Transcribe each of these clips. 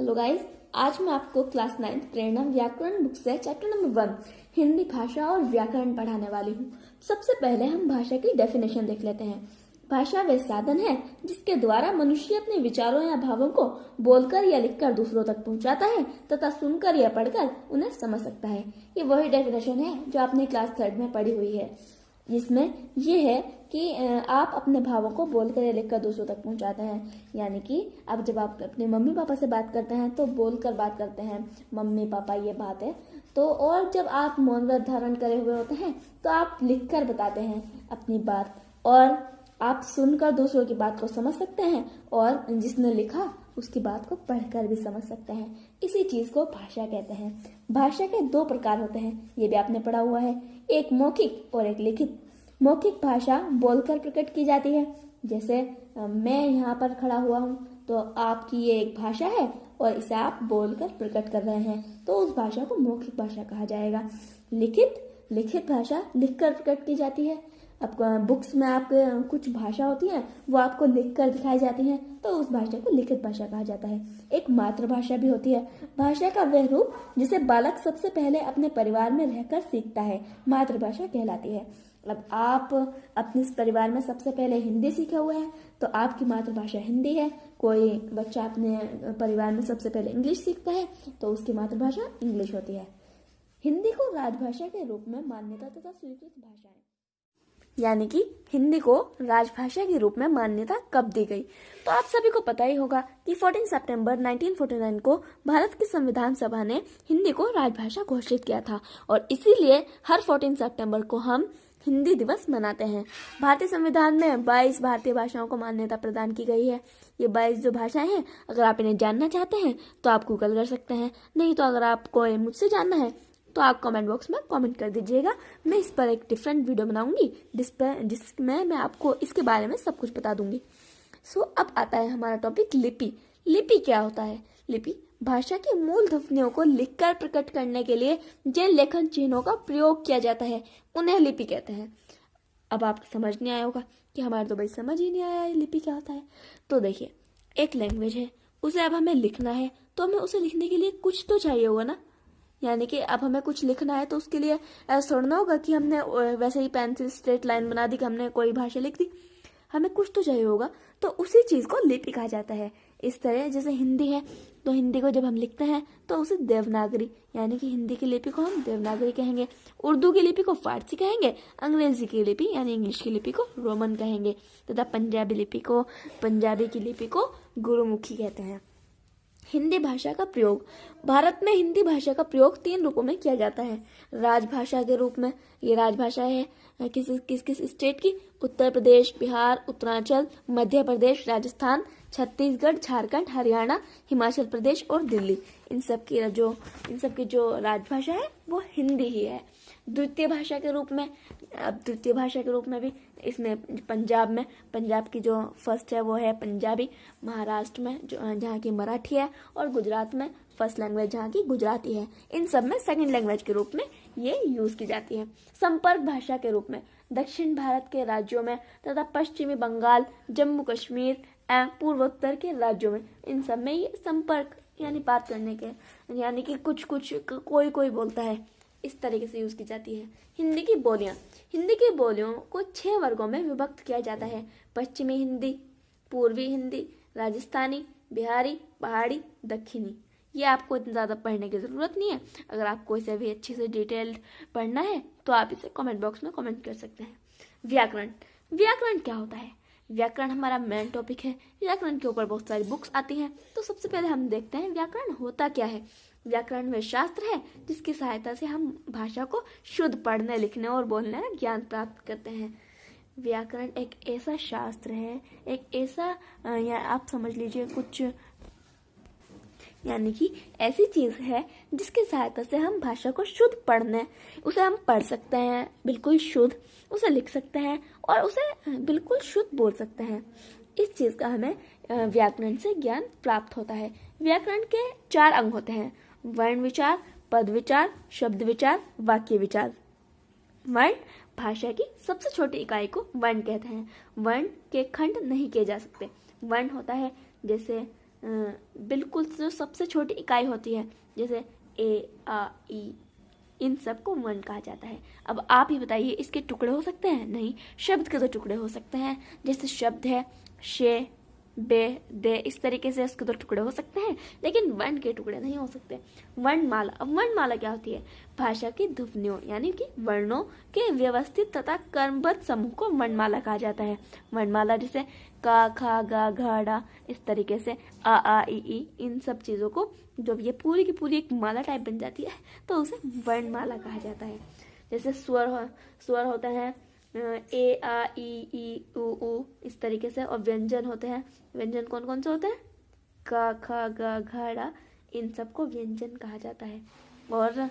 Hello guys, आज मैं आपको क्लास 9 प्रेरणा व्याकरण बुक से चैप्टर नंबर 1 हिंदी भाषा और व्याकरण पढ़ाने वाली हूँ। सबसे पहले हम भाषा की डेफिनेशन देख लेते हैं। भाषा वह साधन है जिसके द्वारा मनुष्य अपने विचारों या भावों को बोलकर या लिखकर दूसरों तक पहुंचाता है तथा सुनकर या पढ़कर उन्हें समझ सकता है। ये वही डेफिनेशन है जो आपने क्लास 3 में पढ़ी हुई है, जिसमें ये है कि आप अपने भावों को बोलकर या लिखकर दूसरों तक पहुंचाते हैं। यानी कि अब जब आप अपने मम्मी पापा से बात करते हैं तो बोलकर बात करते हैं, मम्मी पापा ये बात है। तो और जब आप मौन व्रत धारण करे हुए होते हैं तो आप लिखकर बताते हैं अपनी बात, और आप सुनकर दूसरों की बात को समझ सकते हैं और जिसने लिखा उसकी बात को पढ़कर भी समझ सकते हैं। इसी चीज को भाषा कहते हैं। भाषा के 2 प्रकार होते हैं, ये भी आपने पढ़ा हुआ है, एक मौखिक और एक लिखित। मौखिक भाषा बोलकर प्रकट की जाती है, जैसे मैं यहाँ पर खड़ा हुआ हूँ तो आपकी ये एक भाषा है और इसे आप बोलकर प्रकट कर रहे हैं, तो उस भाषा को मौखिक भाषा कहा जाएगा। लिखित भाषा लिखकर प्रकट की जाती है। अब बुक्स में आप कुछ भाषा होती है वो आपको लिखकर दिखाई जाती है, तो उस भाषा को लिखित भाषा कहा जाता है। एक मातृभाषा भी होती है। भाषा का वह रूप जिसे बालक सबसे पहले अपने परिवार में रहकर सीखता है, मातृभाषा कहलाती है। अब आप अपने परिवार में सबसे पहले हिंदी सीखे हुए हैं तो आपकी मातृभाषा हिंदी है। कोई बच्चा अपने परिवार में सबसे पहले इंग्लिश सीखता है तो उसकी मातृभाषा इंग्लिश होती है। हिंदी को राजभाषा के रूप में मान्यता तथा स्वीकृत भाषा है। यानी कि हिंदी को राजभाषा के रूप में मान्यता कब दी गई, तो आप सभी को पता ही होगा कि 14 सितंबर 1949 को भारत की संविधान सभा ने हिंदी को राजभाषा घोषित किया था, और इसीलिए हर 14 सितंबर को हम हिंदी दिवस मनाते हैं। भारतीय संविधान में 22 भारतीय भाषाओं को मान्यता प्रदान की गई है। ये 22 जो भाषाएं हैं, अगर आप इन्हें जानना चाहते हैं तो आप गूगल कर सकते हैं, नहीं तो अगर आपको मुझसे जानना है तो आप कमेंट बॉक्स में कमेंट कर दीजिएगा। मैं इस पर एक डिफरेंट वीडियो बनाऊंगी जिसमें मैं आपको इसके बारे में सब कुछ बता दूंगी। अब आता है हमारा टॉपिक लिपि। लिपि क्या होता है? लिपि भाषा की मूल ध्वनियों को लिखकर प्रकट करने के लिए जिन लेखन चिन्हों का प्रयोग किया जाता है उन्हें लिपि कहते हैं। अब आपको समझ नहीं आया होगा कि हमारे तो भाई समझ ही नहीं आया लिपि क्या होता है। तो देखिए, एक लैंग्वेज है, उसे अब हमें लिखना है तो हमें उसे लिखने के लिए कुछ तो चाहिए होगा ना। यानी कि अब हमें कुछ लिखना है तो उसके लिए ऐसा थोड़ा ना होगा कि हमने वैसे ही पेंसिल स्ट्रेट लाइन बना दी कि हमने कोई भाषा लिख दी। हमें कुछ तो चाहिए होगा, तो उसी चीज को लिपि कहा जाता है। इस तरह जैसे हिंदी है तो हिंदी को जब हम लिखते हैं तो उसे देवनागरी, यानी कि हिंदी की लिपि को हम देवनागरी कहेंगे। उर्दू की लिपि को फारसी कहेंगे। अंग्रेजी की लिपि यानी इंग्लिश की लिपि को रोमन कहेंगे, तथा पंजाबी की लिपि को गुरुमुखी कहते हैं। हिंदी भाषा का प्रयोग। भारत में हिंदी भाषा का प्रयोग 3 रूपों में किया जाता है। राजभाषा के रूप में, ये राजभाषा है किस स्टेट की? उत्तर प्रदेश, बिहार, उत्तरांचल, मध्य प्रदेश, राजस्थान, छत्तीसगढ़, झारखंड, हरियाणा, हिमाचल प्रदेश और दिल्ली। इन सब की जो राजभाषा है वो हिंदी ही है। द्वितीय भाषा के रूप में भी इसमें पंजाब की जो फर्स्ट है वो है पंजाबी, महाराष्ट्र में जहाँ की मराठी है, और गुजरात में फर्स्ट लैंग्वेज जहाँ की गुजराती है। इन सब में सेकंड लैंग्वेज के रूप में ये यूज की जाती है। संपर्क भाषा के रूप में दक्षिण भारत के राज्यों में तथा पश्चिमी बंगाल, जम्मू कश्मीर एवं पूर्वोत्तर के राज्यों में, इन सब में ये संपर्क यानी बात करने के, यानी कि कुछ कोई बोलता है, इस तरीके से यूज की जाती है। हिंदी की बोलियों को 6 वर्गों में विभक्त किया जाता है। पश्चिमी हिंदी, पूर्वी हिंदी, राजस्थानी, बिहारी, पहाड़ी, दक्षिणी। ये आपको इतना ज़्यादा पढ़ने की ज़रूरत नहीं है। अगर आपको इसे भी अच्छी से डिटेल्ड पढ़ना है तो आप इसे कमेंट बॉक्स में कमेंट कर सकते हैं। व्याकरण क्या होता है? व्याकरण हमारा मेन टॉपिक है। व्याकरण के ऊपर बहुत सारी बुक्स आती हैं, तो सबसे पहले हम देखते हैं व्याकरण होता क्या है। व्याकरण वह शास्त्र है जिसकी सहायता से हम भाषा को शुद्ध पढ़ने, लिखने और बोलने का ज्ञान प्राप्त करते हैं। व्याकरण एक ऐसा शास्त्र है, एक ऐसा या आप समझ लीजिए कुछ, यानी कि ऐसी चीज है जिसकी सहायता से हम भाषा को शुद्ध उसे हम पढ़ सकते हैं बिल्कुल शुद्ध, उसे लिख सकते हैं और उसे बिल्कुल शुद्ध बोल सकते हैं। इस चीज का हमें व्याकरण से ज्ञान प्राप्त होता है। व्याकरण के 4 अंग होते हैं: वर्ण विचार, पद विचार, शब्द विचार, वाक्य विचार। वर्ण भाषा की सबसे छोटी इकाई को वर्ण कहते हैं। वर्ण के खंड नहीं किए जा सकते। वर्ण होता है जैसे बिल्कुल जो सबसे छोटी इकाई होती है, जैसे ए, आ, ई, इन सबको वर्ण कहा जाता है। अब आप ही बताइए, इसके टुकड़े हो सकते हैं? नहीं। शब्द के तो टुकड़े हो सकते हैं, जैसे शब्द है शे, बे, दे, इस तरीके से उसके तो टुकड़े हो सकते हैं, लेकिन वर्ण के टुकड़े नहीं हो सकते। वर्णमाला, अब वर्णमाला क्या होती है? भाषा की ध्वनियों यानी कि वर्णों के व्यवस्थित तथा क्रमबद्ध समूह को वर्णमाला कहा जाता है। वर्णमाला जैसे का, खा, गा, घा, डा, इस तरीके से आ, ई, इन सब चीजों को जब ये पूरी की पूरी एक माला टाइप बन जाती है तो उसे वर्णमाला कहा जाता है। जैसे स्वर होते हैं ए, आ, ई, उ, इस तरीके से, और व्यंजन होते हैं। व्यंजन कौन कौन से होते हैं? का, खा, गा, घा, डा, इन सबको व्यंजन कहा जाता है। और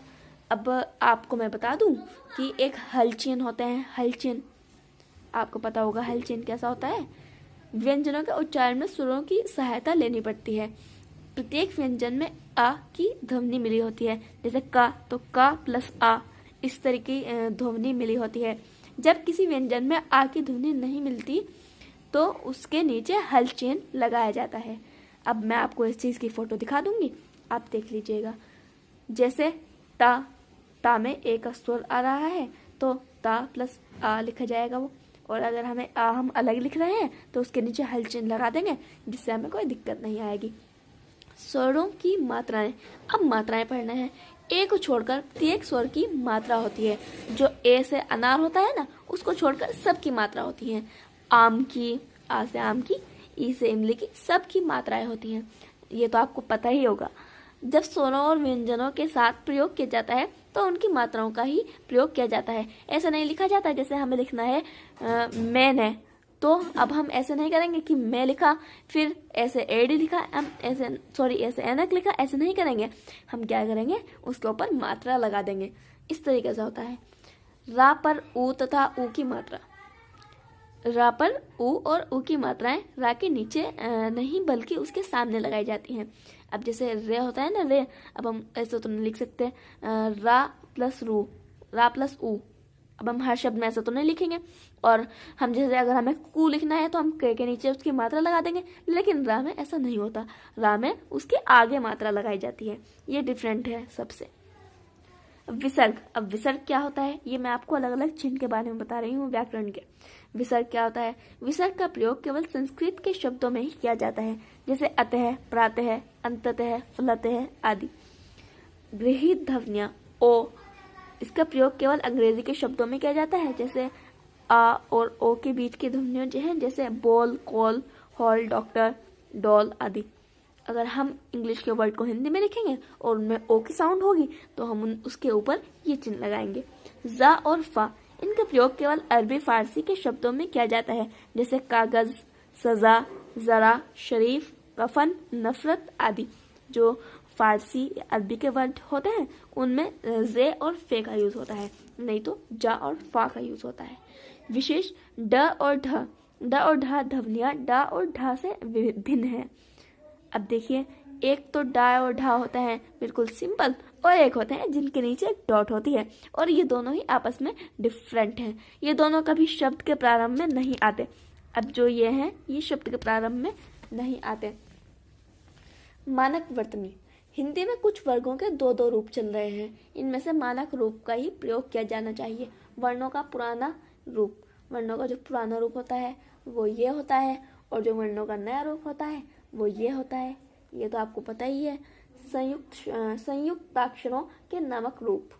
अब आपको मैं बता दूं कि एक हलचिन होते हैं। हलचिन आपको पता होगा, हलचिन कैसा होता है? व्यंजनों के उच्चारण में स्वरों की सहायता लेनी पड़ती है। प्रत्येक व्यंजन में आ की ध्वनि मिली होती है, जैसे का तो का प्लस आ, इस तरीके ध्वनि मिली होती है। जब किसी व्यंजन में आ की ध्वनि नहीं मिलती तो उसके नीचे हलचेन लगाया जाता है। अब मैं आपको इस चीज की फोटो दिखा दूंगी, आप देख लीजिएगा। जैसे ता में एक स्वर आ रहा है तो ता प्लस आ लिखा जाएगा वो, और अगर हम अलग लिख रहे हैं तो उसके नीचे हलचेन लगा देंगे, जिससे हमें कोई दिक्कत नहीं आएगी। स्वरों की मात्राएं, अब मात्राएं पढ़ना है। ए को छोड़कर प्रत्येक स्वर की मात्रा होती है। जो ए से अनार होता है ना, उसको छोड़कर सबकी मात्रा होती है। आम की, आ से आम की, ई से इमली की, सबकी मात्राएं होती हैं। ये तो आपको पता ही होगा। जब स्वरों और व्यंजनों के साथ प्रयोग किया जाता है तो उनकी मात्राओं का ही प्रयोग किया जाता है। ऐसा नहीं लिखा जाता है, जैसे हमें लिखना है मैंने, तो अब हम ऐसे नहीं करेंगे कि मैं लिखा फिर ऐसे एडी लिखा, हम ऐसे एनक लिखा, ऐसे नहीं करेंगे। हम क्या करेंगे, उसके ऊपर मात्रा लगा देंगे। इस तरीके से होता है। रा पर ऊ तथा ऊ की मात्रा, रा पर ऊ और ऊ की मात्राएं रा के नीचे नहीं बल्कि उसके सामने लगाई जाती हैं। अब जैसे रे होता है ना, रे, अब हम ऐसे तो नहीं लिख सकते रा प्लस रू, रा प्लस ऊ। अब हम हर शब्द में ऐसा तो नहीं लिखेंगे। और हम जैसे अगर हमें कू लिखना है तो हम के नीचे उसकी मात्रा लगा देंगे, लेकिन रा में ऐसा नहीं होता। रा में उसके आगे मात्रा लगाई जाती है। ये डिफरेंट है सबसे। विसर्ग, अब विसर्ग क्या होता है, ये मैं आपको अलग अलग चिन्ह के बारे में बता रही हूँ व्याकरण के। विसर्ग क्या होता है? विसर्ग का प्रयोग केवल संस्कृत के शब्दों में ही किया जाता है, जैसे अतः, प्रातः, अंततः, फलतः आदि। गृहीत ध्वनियां, ओ, इसका प्रयोग केवल अंग्रेजी के शब्दों में किया जाता है, जैसे आ और ओ के बीच की ध्वनियां जो है, जैसे ball, call, hall, doctor, doll आदि। अगर हम इंग्लिश के वर्ड को हिंदी में लिखेंगे और उनमें ओ की साउंड होगी तो हम उसके ऊपर ये चिन्ह लगाएंगे। जा और फा, इनका प्रयोग केवल अरबी फारसी के शब्दों में किया जाता है, जैसे कागज, सजा, जरा, शरीफ, कफन, नफरत आदि। जो फारसी अरबी के वर्ड होते हैं उनमें जे और फे का यूज होता है, नहीं तो जा और फा का यूज होता है। विशेष ड और ढ, ड और ढ ध्वनियां ड और ढ से भिन्न है। अब देखिए, एक तो डा और ढा होता है बिल्कुल सिंपल, और एक होते हैं जिनके नीचे एक डॉट होती है, और ये दोनों ही आपस में डिफरेंट हैं। ये दोनों कभी शब्द के प्रारंभ में नहीं आते। अब जो ये हैं, ये शब्द के प्रारंभ में नहीं आते। मानक वर्तनी, हिंदी में कुछ वर्गों के दो दो रूप चल रहे हैं। इनमें से मानक रूप का ही प्रयोग किया जाना चाहिए। वर्णों का पुराना रूप, वर्णों का जो पुराना रूप होता है वो ये होता है, और जो वर्णों का नया रूप होता है वो ये होता है। ये तो आपको पता ही है। संयुक्ताक्षरों के नामक रूप।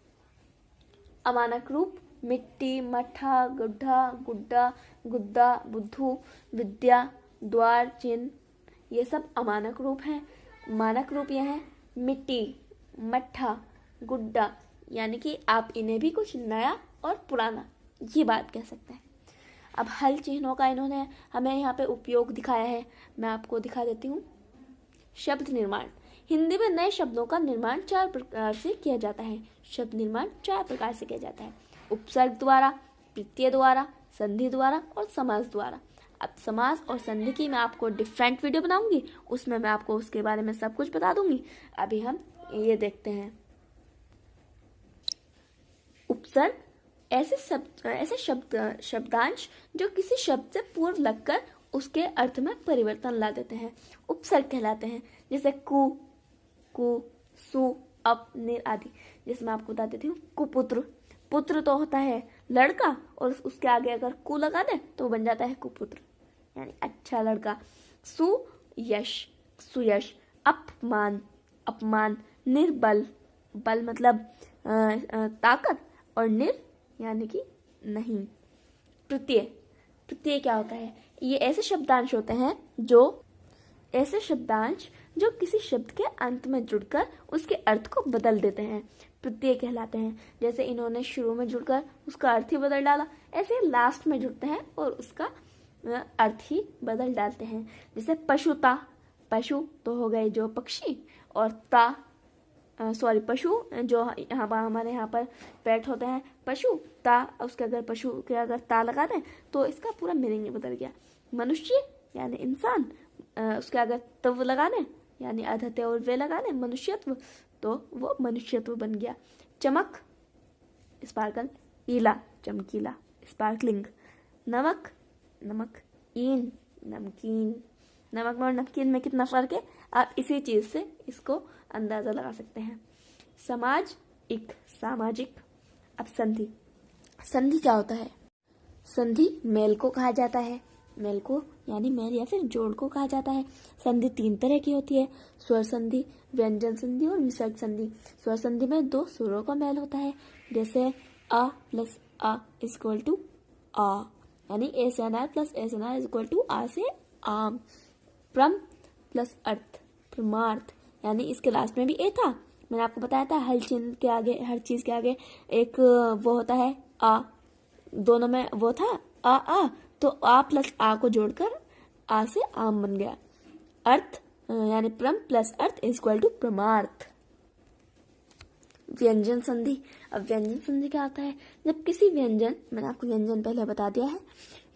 अमानक रूप मिट्टी, मट्ठा, गुड्ढा, गुड्डा, गुद्दा, बुद्धू, विद्या, द्वार, चिन्ह, ये सब अमानक रूप हैं। मानक रूप यह है मिट्टी, मट्ठा, गुड्डा, यानी कि आप इन्हें भी कुछ नया और पुराना ये बात कह सकते हैं। अब हल चिन्हों का इन्होंने हमें यहाँ पे उपयोग दिखाया है, मैं आपको दिखा देती हूँ। शब्द निर्माण, हिंदी में नए शब्दों का निर्माण 4 प्रकार से किया जाता है। शब्द निर्माण 4 प्रकार से किया जाता है। उपसर्ग द्वारा, प्रत्यय द्वारा, संधि द्वारा और समास द्वारा। अब समास और संधि की मैं आपको डिफरेंट वीडियो बनाऊंगी, उसमें मैं आपको उसके बारे में सब कुछ बता दूंगी। अभी हम ये देखते हैं। उपसर्ग ऐसे शब्दांश जो किसी शब्द से पूर्व लगकर उसके अर्थ में परिवर्तन ला देते हैं, उपसर्ग कहलाते हैं। जैसे कु, कु, सु, अप, निर आदि। जैसे मैं आपको बता देती हूँ, कुपुत्र, पुत्र तो होता है लड़का, और उसके आगे अगर कु लगा दे तो बन जाता है कुपुत्र, यानी अच्छा लड़का। सुयश, सुयश, अपमान, अपमान, निर्बल, बल मतलब ताकत, और निर यानी कि नहीं। प्रत्यय, प्रत्यय क्या होता है? ये ऐसे शब्दांश होते हैं जो किसी शब्द के अंत में जुड़कर उसके अर्थ को बदल देते हैं, प्रत्यय कहलाते हैं। जैसे इन्होंने शुरू में जुड़कर उसका अर्थ ही बदल डाला, ऐसे लास्ट में जुड़ते हैं और उसका अर्थ ही बदल डालते हैं। जैसे पशुता, पशु तो हो गए जो पक्षी, और पशु जो यहाँ पर हमारे यहाँ पर पेट होते हैं, पशु ता, उसके अगर पशु के अगर ता लगा दें तो इसका पूरा मीनिंग ही बदल गया। मनुष्य यानी इंसान, उसके अगर तव लगा दें यानी अधते और वे लगा दें मनुष्यत्व, तो वो मनुष्यत्व बन गया। चमक, स्पार्कल, ईला, चमकीला, स्पार्कलिंग। नमक, नमकीन, नमकीन। नमक और नमकीन में कितना फर्क है, आप इसी चीज से इसको अंदाजा लगा सकते हैं। समाज, एक, सामाजिक। अब संधि, संधि क्या होता है? संधि मेल को कहा जाता है, मेल को यानी मेल या फिर जोड़ को कहा जाता है। संधि 3 तरह की होती है, स्वर संधि, व्यंजन संधि और विसर्ग संधि। स्वर संधि में 2 सुरों का मेल होता है, जैसे अ प्लस अ इक्वल टू आ, यानी ए से अनार प्लस ए से अनार इक्वल टू आ से आम। प्रम प्लस अर्थ, प्रमार्थ, यानी इसके लास्ट में भी ए था, मैंने आपको बताया था हर चिन्ह के आगे, हर चीज के आगे एक वो होता है आ, दोनों में वो था आ, तो आ प्लस आ को जोड़कर आ से आम बन गया। अर्थ यानी प्रम प्लस अर्थ इज इक्वल टू प्रमार्थ। व्यंजन संधि, अब व्यंजन संधि क्या होता है? जब किसी व्यंजन, मैंने आपको व्यंजन पहले बता दिया है,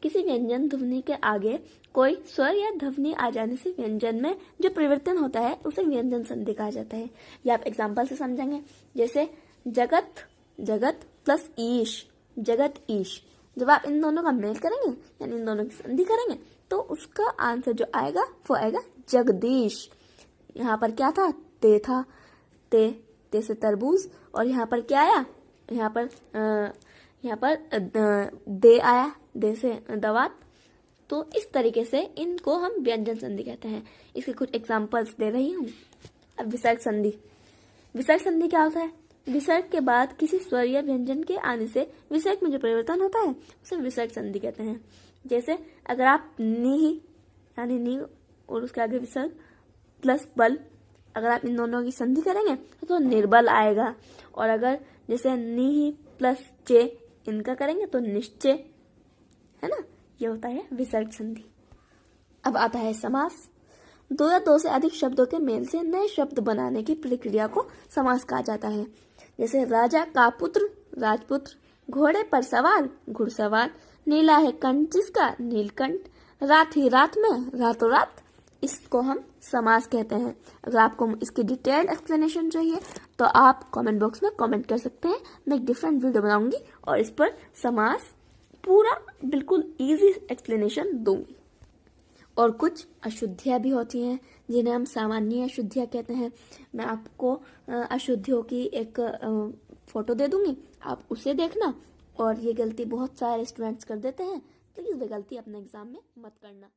किसी व्यंजन ध्वनि के आगे कोई स्वर या ध्वनि आ जाने से व्यंजन में जो परिवर्तन होता है उसे व्यंजन संधि कहा जाता है। ये आप एग्जाम्पल से समझेंगे। जैसे जगत, जगत प्लस ईश, जगत ईश। जब आप इन दोनों का मेल करेंगे यानी इन दोनों की संधि करेंगे तो उसका आंसर जो आएगा वो आएगा जगदीश। यहाँ पर क्या था? ते था, ते से तरबूज, और यहाँ पर क्या आया? यहाँ पर दे आया, दे से दवात। तो इस तरीके से इनको हम व्यंजन संधि कहते हैं। इसके कुछ एग्जाम्पल्स दे रही हूँ। अब विसर्ग संधि, विसर्ग संधि क्या होता है? विसर्ग के बाद किसी स्वर या व्यंजन के आने से विसर्ग में जो परिवर्तन होता है उसे विसर्ग संधि कहते हैं। जैसे अगर आप नी यानी नी और उसके आगे विसर्ग प्लस बल, अगर आप इन दोनों की संधि करेंगे तो निर्बल आएगा। और अगर जैसे नी प्लस चे इनका करेंगे तो निश्चय, है ना, ये होता है विसर्ग संधि। अब आता है समास। 2 या 2 से अधिक शब्दों के मेल से नए शब्द बनाने की प्रक्रिया को समास कहा जाता है। जैसे राजा का पुत्र, राजपुत्र, घोड़े पर सवार, घुड़सवार, नीला है कंठ जिसका, नीलकंठ, रात ही रात में, रातों रात, इसको हम समास कहते हैं। अगर आपको इसकी डिटेल्ड एक्सप्लेनेशन चाहिए तो आप कमेंट बॉक्स में कमेंट कर सकते हैं, मैं एक डिफरेंट वीडियो बनाऊंगी और इस पर समास पूरा बिल्कुल इजी एक्सप्लेनेशन दूंगी। और कुछ अशुद्धियाँ भी होती हैं जिन्हें हम सामान्य अशुद्धियाँ कहते हैं। मैं आपको अशुद्धियों की एक फोटो दे दूंगी, आप उसे देखना। और ये गलती बहुत सारे स्टूडेंट्स कर देते हैं, प्लीज ये गलती अपने एग्जाम में मत करना।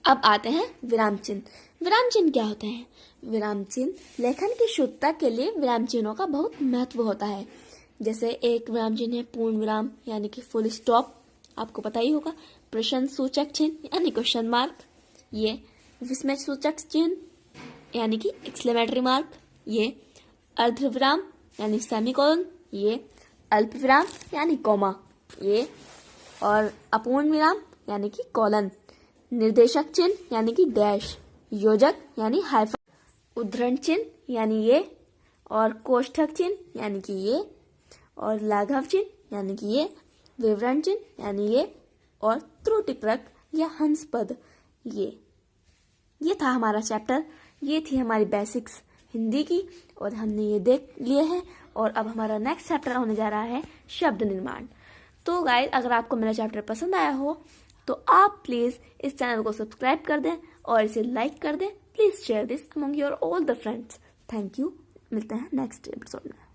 अब आते हैं विराम चिन्ह। विराम चिन्ह क्या होते हैं? विराम चिन्ह लेखन की शुद्धता के लिए विराम चिन्हों का बहुत महत्व होता है। जैसे एक विराम चिन्ह है पूर्ण विराम यानी कि फुल स्टॉप, आपको पता ही होगा। प्रश्न सूचक चिन्ह यानी क्वेश्चन मार्क, ये विस्मय सूचक चिन्ह यानी कि एक्सक्लेमेटरी मार्क, ये अर्ध विराम यानी सेमीकोलन, ये अल्प विराम यानी कॉमा, ये और अपूर्ण विराम यानी कि कॉलन, निर्देशक चिन्ह यानी कि डैश, योजक यानी हाइफन, उद्धरण चिन्ह यानी ये, और कोष्ठक चिन्ह यानी कि ये, और लाघव चिन्ह यानी कि ये, विवरण चिन्ह यानी ये, और त्रुटिप्रक या हंस पद, ये था हमारा चैप्टर। ये थी हमारी बेसिक्स हिंदी की और हमने ये देख लिए हैं। और अब हमारा नेक्स्ट चैप्टर होने जा रहा है शब्द निर्माण। तो गाइस, अगर आपको मेरा चैप्टर पसंद आया हो तो आप प्लीज़ इस चैनल को सब्सक्राइब कर दें और इसे लाइक कर दें। Please share this among your all the friends. Thank you. मिलते हैं नेक्स्ट एपिसोड में।